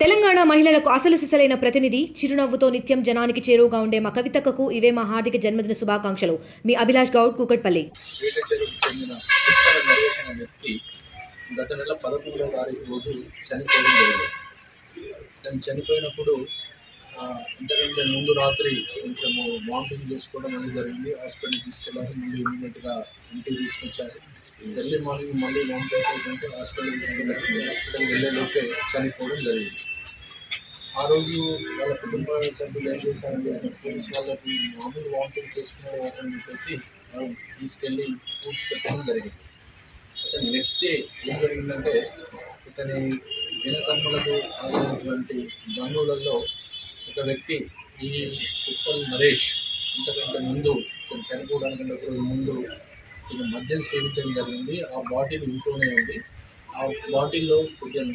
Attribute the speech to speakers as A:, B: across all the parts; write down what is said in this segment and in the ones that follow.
A: తెలంగాణ మహిళలకు అసలు సిసలైన ప్రతినిధి, చిరునవ్వుతో నిత్యం జనానికి చేరువగా ఉండే మా కవితక్కకు ఇవే మా హార్దిక జన్మదిన శుభాకాంక్షలు. మీ అభిలాష్ గౌడ్, కూకట్పల్లి.
B: గత నెల 11వ తారీఖు రోజు చనిపోవడం జరిగింది. తను చనిపోయినప్పుడు ఇంతకంటే ముందు రాత్రి కొంచెము వామిటింగ్ చేసుకోవడం అనేది జరిగింది. హాస్పిటల్కి తీసుకెళ్ళారు. మళ్ళీ ఇమీడియట్గా ఇంటికి తీసుకొచ్చారు. ఎర్లీ మార్నింగ్ మళ్ళీ వామిటింగ్ అయితే హాస్పిటల్కి తీసుకెళ్ళారు. హాస్పిటల్కి వెళ్ళేలోపే చనిపోవడం జరిగింది. ఆ రోజు వాళ్ళ కుటుంబ సభ్యులు ఏం చేశారంటే పోలీసు వాళ్ళకి మామూలు వామిటింగ్ చేసుకునే అని చెప్పేసి తీసుకెళ్ళి ఫుడ్స్ పెట్టడం జరిగింది. అతను నెక్స్ట్ డే ఏం జరిగిందంటే ఇతని దినకర్మలకు ఆగినటువంటి బంధువులలో ఒక వ్యక్తి ఈ ఉప్పల్ నరేష్ ఇంతకంటే ముందు చనిపోవడానికంటే ఒక రోజు ముందు ఇది మద్యం సేవించడం జరిగింది. ఆ బాటిల్ ఇంట్లోనే ఉంది. ఆ బాటిల్లో కొంచెం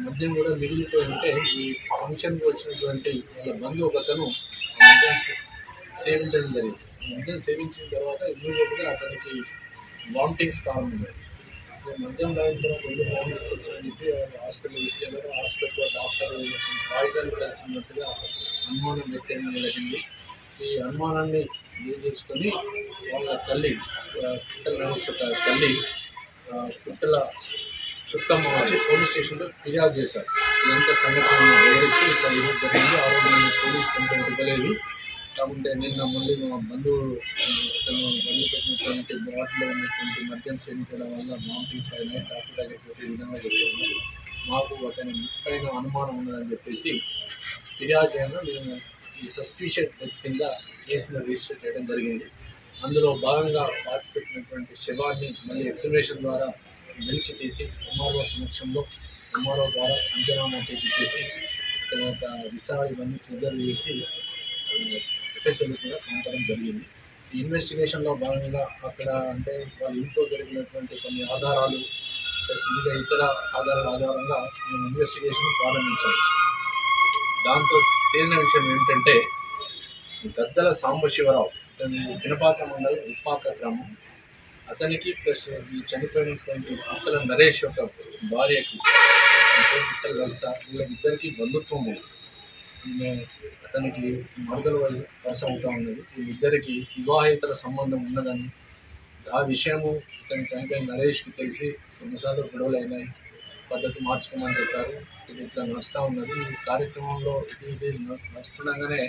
B: మద్యం కూడా మిగిలిపోయి ఉంటే ఈ ఫంక్షన్కి వచ్చినటువంటి వాళ్ళ బంధువు ఒకతను మద్యం సేవించడం జరిగింది. మద్యం సేవించిన తర్వాత ఇమ్మీడియట్గా అతనికి వామిటింగ్స్ ప్రారంభమయ్యాయి. మద్యం తాగిన తర్వాత ఎందుకు వామిటింగ్స్ వచ్చాయని చెప్పి హాస్పిటల్ తీసుకెళ్ళారు. హాస్పిటల్లో డాక్టర్ పాయిజన్ కలిసి ఉన్నట్టుగా అనుమానం వ్యక్తం జరిగింది. ఈ అనుమానాన్ని చేసుకొని వాళ్ళ తల్లి పుట్టల చుట్టమ్మ వచ్చి పోలీస్ స్టేషన్లో ఫిర్యాదు చేశారు. ఇదంతా సంఘటన వివరిస్తూ ఇట్లా ఈరోజు జరిగింది. ఆ రోజు నేను పోలీస్ కంప్లైంట్ ఇవ్వలేదు. కాకుంటే నిన్న మళ్ళీ మా బంధువు తను వదిలిపెట్టినటువంటి బాటిల్లో ఉన్నటువంటి మద్యం సేవించడం వల్ల వామిటింగ్స్ అయినాయి. డాక్టర్ దగ్గరికి ఈ విధంగా చెప్పారు. మాకు అతని పైన అనుమానం ఉన్నదని చెప్పేసి ఫిర్యాదు చేయడం మేము ఈ సస్పిషియస్ డెత్ కింద కేసును రిజిస్టర్ చేయడం జరిగింది. అందులో భాగంగా పాతిపెట్టినటువంటి శవాన్ని మళ్ళీ ఎక్స్‌హుమేషన్ ద్వారా వెలికి తీసి ఎంఆర్ఓ సమక్షంలో ఎంఆర్ఓ ద్వారా పంచనామా చేసి తర్వాత విసా ఇవన్నీ ప్రిజర్వ్ చేసి ఎఫ్ఎస్ఎల్ కూడా పంపడం జరిగింది. ఈ ఇన్వెస్టిగేషన్లో భాగంగా అక్కడ అంటే వాళ్ళ ఇంట్లో జరిగినటువంటి కొన్ని ఆధారాలు ప్లస్ ఇంకా ఇతర ఆధారాల ఆధారంగా మేము ఇన్వెస్టిగేషన్ ప్రారంభించాము. దాంతో తేలిన విషయం ఏంటంటే గద్దల సాంబశివరావు అతని పినపాక మండలం ఉప్పాక గ్రామం. అతనికి ప్లస్ ఈ చనిపోయినటువంటి పుట్టల నరేష్ యొక్క భార్యకి పుట్టల రజిత వీళ్ళిద్దరికీ బంధుత్వం ఉంది. ఈమె అతనికి మరదల వరుస అవుతూ ఉన్నది. వీళ్ళిద్దరికీ వివాహేతర సంబంధం ఉన్నదని ఆ విషయము ఇతను చనిపోయిన నరేష్కి తెలిసి కొన్నిసార్లు గొడవలు అయినాయి. పద్ధతి మార్చుకోమని చెప్పారు. ఇది ఇట్లా నడుస్తూ ఉన్నది. ఈ కార్యక్రమంలో ఇది నడుస్తుండగానే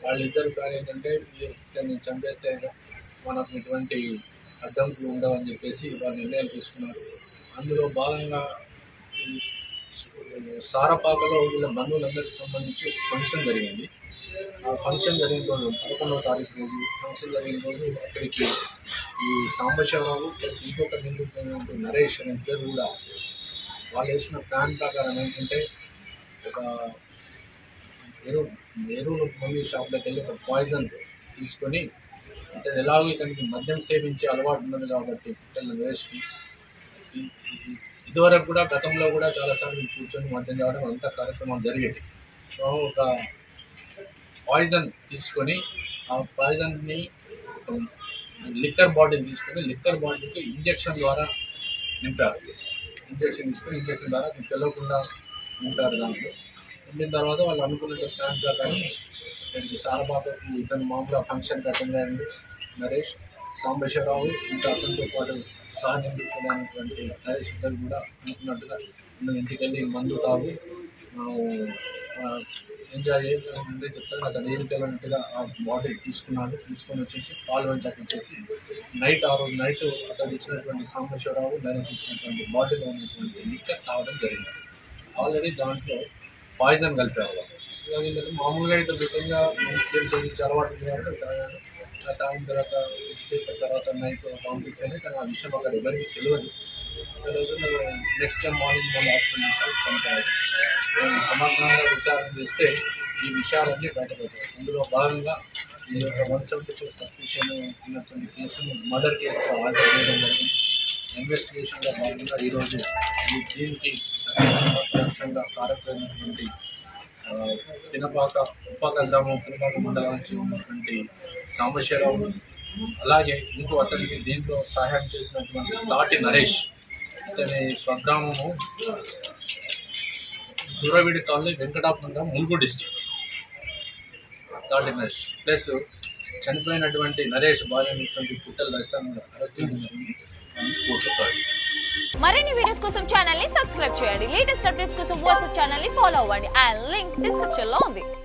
B: వాళ్ళిద్దరు ఏంటంటే ఇతన్ని చంపేస్తే మనకు ఎటువంటి అడ్డంకులు ఉండవని చెప్పేసి వాళ్ళు నిర్ణయం తీసుకున్నారు. అందులో భాగంగా సారపాకలో వీళ్ళ బంధువులందరికీ సంబంధించి ఫంక్షన్ జరిగింది. ఆ ఫంక్షన్ జరిగిన రోజు 11వ తారీఖు రోజు ఫంక్షన్ జరిగిన రోజు అక్కడికి ఈ సాంబశివరావు ప్లస్ ఇంకొక నిందితుడు నరేష్ అనే ఇద్దరు కూడా వాళ్ళు వేసిన ప్లాన్ ప్రకారం ఏంటంటే ఒక ఎరువులు మందు షాప్లోకి వెళ్ళి ఒక పాయిజన్ తీసుకొని ఇతను ఎలాగో ఇతనికి మద్యం సేవించే అలవాటు ఉన్నది కాబట్టి పుట్టల నరేష్కి ఇదివరకు కూడా గతంలో కూడా చాలాసార్లు కూర్చొని మద్యం తాగడం అంత కార్యక్రమాలు జరిగేది. సో ఒక పాయిజన్ తీసుకొని ఆ పాయిజన్ని లిక్కర్ బాటిల్ తీసుకొని లిక్కర్ బాటిల్కి ఇంజెక్షన్ ద్వారా నింపారు. ఇంజెక్షన్ తీసుకొని ఇంజెక్షన్ ద్వారా తెలియకుండా నింపారు. దాంట్లో నింపిన తర్వాత వాళ్ళు అనుకున్న ప్లాన్ ప్రకారం సారబాబుకి ఇతను మామూలుగా ఫంక్షన్కి అటెండ్ అయ్యింది నరేష్. సాంబశివరావు ఇంకా అతనితో పాటు సహనిందుకున్నటువంటి నరేష్ ఇద్దరు కూడా అనుకున్నట్టుగా నేను ఇంటికి వెళ్ళి మందు తాగు ఎంజాయ్ చేయాలంటే చెప్తాను. అతను ఏమి తెలియనట్టుగా ఆ బాటిల్ తీసుకొని వచ్చేసి పాలు వంచేసి ఆ రోజు నైట్ అతను ఇచ్చినటువంటి సాంబశివరావు నరేష్ ఇచ్చినటువంటి బాటిల్లో ఉన్నటువంటి లిక్కర్ తాగడం జరిగింది. ఆల్రెడీ దాంట్లో పాయిజన్ కలిపారు. మామూలుగా అయితే విధంగా గేమ్ చేయించి అలవాటు ఉంది కాబట్టి తాగాను. తాగిన తర్వాత సేపటి తర్వాత నైట్ వామిటింగ్స్ అయినాయి. కానీ ఆ విషయం అక్కడ ఎవరికి తెలియదు. నెక్స్ట్ టైం మార్నింగ్ మళ్ళీ హాస్పిటల్ చేస్తారు, చనిపోయారు. మేము సమగ్రంగా విచారణ చేస్తే ఈ విషయాలన్నీ బయటపడతాయి. ఇందులో భాగంగా ఈ యొక్క 174 సస్పెన్షన్ ఉన్నటువంటి కేసును మర్డర్ కేసులో ఆర్డర్ చేయడం జరిగింది. ఇన్వెస్టిగేషన్లో భాగంగా ఈరోజు దీనికి లక్ష్యంగా కారకులైనటువంటి ఉప్పాక గ్రామం పినపాక మండలానికి ఉన్నటువంటి సాంబశివరావు అలాగే ఇంకో అతనికి దీంట్లో సహాయం చేసినటువంటి తాటి నరేష్ ఇతని స్వగ్రామము Suraveedi colony, Venkatapuram, Mulugu district. Third image plus చనిపోయినటువంటి నరేష్ బాలైనటువంటి పుట్టల రాజస్థాన్ అరెస్ట్ చేయడం జరిగింది. కోర్టులో ప్రవేశపెట్టారు.
C: మరిన్ని వీడియోస్ కోసం ఛానల్ ని సబ్స్క్రైబ్ చేయండి. లేటెస్ట్ అప్డేట్స్ కోసం వాట్సాప్ ఛానల్ ని ఫాలో అవ్వండి. ఆ లింక్ డిస్క్రిప్షన్ లో ఉంది.